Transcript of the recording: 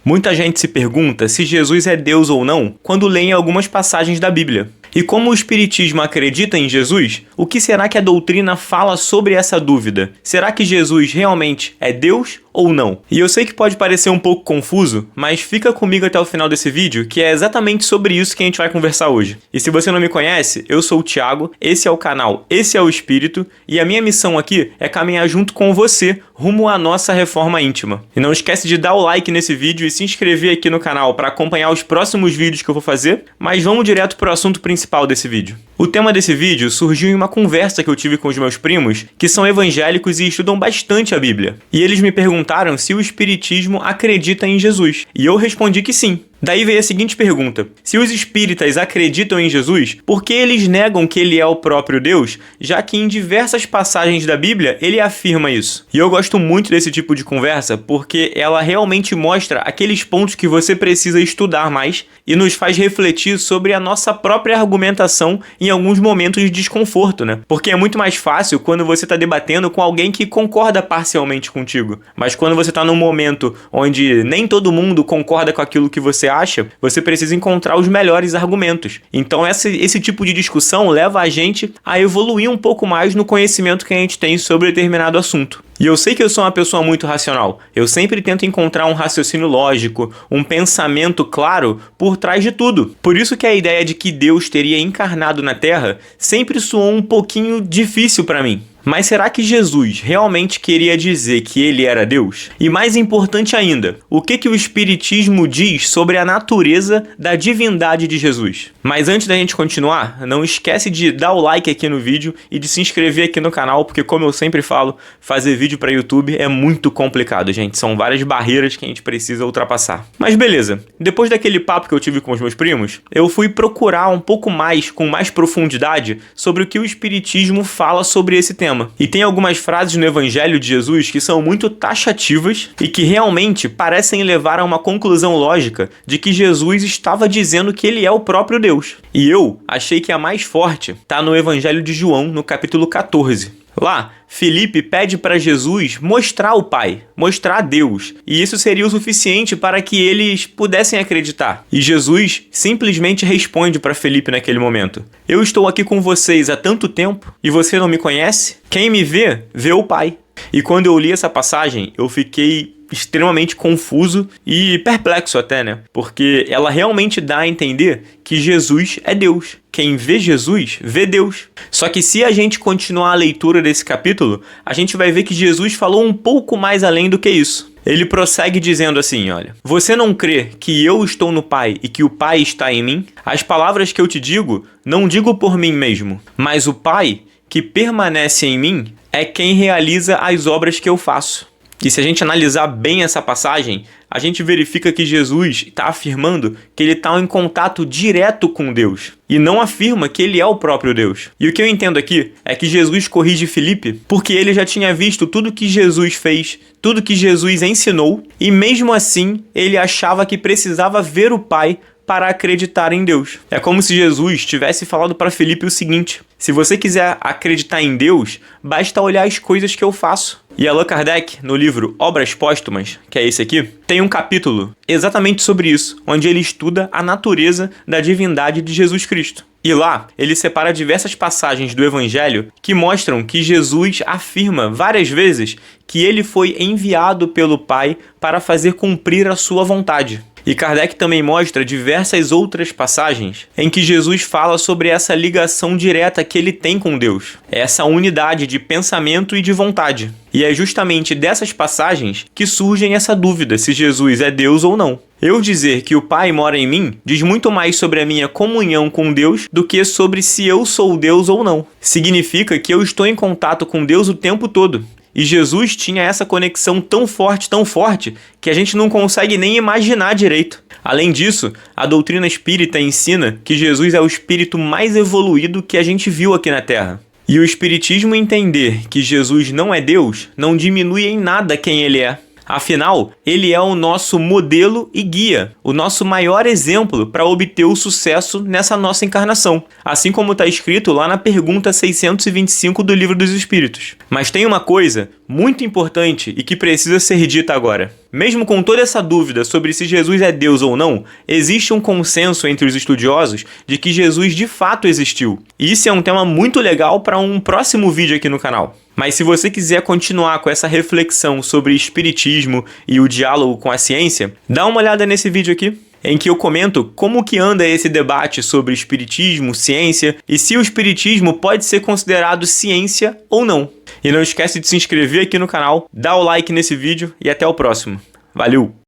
Muita gente se pergunta se Jesus é Deus ou não quando lê em algumas passagens da Bíblia. E como o Espiritismo acredita em Jesus, o que será que a doutrina fala sobre essa dúvida? Será que Jesus realmente é Deus ou não? E eu sei que pode parecer um pouco confuso, mas fica comigo até o final desse vídeo, que é exatamente sobre isso que a gente vai conversar hoje. E se você não me conhece, eu sou o Thiago, esse é o canal Esse é o Espírito, e a minha missão aqui é caminhar junto com você rumo à nossa reforma íntima. E não esquece de dar o like nesse vídeo e se inscrever aqui no canal para acompanhar os próximos vídeos que eu vou fazer, mas vamos direto para o assunto principal desse vídeo. O tema desse vídeo surgiu em uma conversa que eu tive com os meus primos, que são evangélicos e estudam bastante a Bíblia. E eles me perguntaram se o Espiritismo acredita em Jesus. E eu respondi que sim. Daí veio a seguinte pergunta: se os espíritas acreditam em Jesus, por que eles negam que ele é o próprio Deus, já que em diversas passagens da Bíblia ele afirma isso? E eu gosto muito desse tipo de conversa porque ela realmente mostra aqueles pontos que você precisa estudar mais e nos faz refletir sobre a nossa própria argumentação em alguns momentos de desconforto, né? Porque é muito mais fácil quando você está debatendo com alguém que concorda parcialmente contigo, mas quando você está num momento onde nem todo mundo concorda com aquilo que você acha, você precisa encontrar os melhores argumentos. Então esse tipo de discussão leva a gente a evoluir um pouco mais no conhecimento que a gente tem sobre determinado assunto. E eu sei que eu sou uma pessoa muito racional. Eu sempre tento encontrar um raciocínio lógico, um pensamento claro por trás de tudo. Por isso que a ideia de que Deus teria encarnado na Terra sempre soou um pouquinho difícil para mim. Mas será que Jesus realmente queria dizer que ele era Deus? E mais importante ainda, o que o Espiritismo diz sobre a natureza da divindade de Jesus? Mas antes da gente continuar, não esquece de dar o like aqui no vídeo e de se inscrever aqui no canal, porque como eu sempre falo, fazer vídeo para YouTube é muito complicado, gente. São várias barreiras que a gente precisa ultrapassar. Mas beleza, depois daquele papo que eu tive com os meus primos, eu fui procurar um pouco mais, com mais profundidade, sobre o que o Espiritismo fala sobre esse tema. E tem algumas frases no Evangelho de Jesus que são muito taxativas e que realmente parecem levar a uma conclusão lógica de que Jesus estava dizendo que ele é o próprio Deus. E eu achei que a mais forte está no Evangelho de João, no capítulo 14. Lá, Felipe pede para Jesus mostrar o Pai, mostrar Deus, e isso seria o suficiente para que eles pudessem acreditar. E Jesus simplesmente responde para Felipe naquele momento: eu estou aqui com vocês há tanto tempo e você não me conhece? Quem me vê, vê o Pai. E quando eu li essa passagem, eu fiquei extremamente confuso e perplexo até, né? Porque ela realmente dá a entender que Jesus é Deus. Quem vê Jesus, vê Deus. Só que se a gente continuar a leitura desse capítulo, a gente vai ver que Jesus falou um pouco mais além do que isso. Ele prossegue dizendo assim, olha: você não crê que eu estou no Pai e que o Pai está em mim? As palavras que eu te digo, não digo por mim mesmo, mas o Pai que permanece em mim é quem realiza as obras que eu faço. E se a gente analisar bem essa passagem, a gente verifica que Jesus está afirmando que ele está em contato direto com Deus e não afirma que ele é o próprio Deus. E o que eu entendo aqui é que Jesus corrige Felipe porque ele já tinha visto tudo que Jesus fez, tudo que Jesus ensinou, e mesmo assim ele achava que precisava ver o Pai para acreditar em Deus. É como se Jesus tivesse falado para Felipe o seguinte: se você quiser acreditar em Deus, basta olhar as coisas que eu faço. E Allan Kardec, no livro Obras Póstumas, que é esse aqui, tem um capítulo exatamente sobre isso, onde ele estuda a natureza da divindade de Jesus Cristo. E lá, ele separa diversas passagens do Evangelho que mostram que Jesus afirma várias vezes que ele foi enviado pelo Pai para fazer cumprir a sua vontade. E Kardec também mostra diversas outras passagens em que Jesus fala sobre essa ligação direta que ele tem com Deus, essa unidade de pensamento e de vontade. E é justamente dessas passagens que surge essa dúvida se Jesus é Deus ou não. Eu dizer que o Pai mora em mim diz muito mais sobre a minha comunhão com Deus do que sobre se eu sou Deus ou não. Significa que eu estou em contato com Deus o tempo todo. E Jesus tinha essa conexão tão forte, que a gente não consegue nem imaginar direito. Além disso, a doutrina espírita ensina que Jesus é o espírito mais evoluído que a gente viu aqui na Terra. E o espiritismo entender que Jesus não é Deus não diminui em nada quem ele é. Afinal, ele é o nosso modelo e guia, o nosso maior exemplo para obter o sucesso nessa nossa encarnação, assim como está escrito lá na pergunta 625 do Livro dos Espíritos. Mas tem uma coisa muito importante e que precisa ser dita agora. Mesmo com toda essa dúvida sobre se Jesus é Deus ou não, existe um consenso entre os estudiosos de que Jesus de fato existiu. E isso é um tema muito legal para um próximo vídeo aqui no canal. Mas se você quiser continuar com essa reflexão sobre espiritismo e o diálogo com a ciência, dá uma olhada nesse vídeo aqui, em que eu comento como que anda esse debate sobre espiritismo, ciência e se o espiritismo pode ser considerado ciência ou não. E não esquece de se inscrever aqui no canal, dá o like nesse vídeo e até o próximo. Valeu!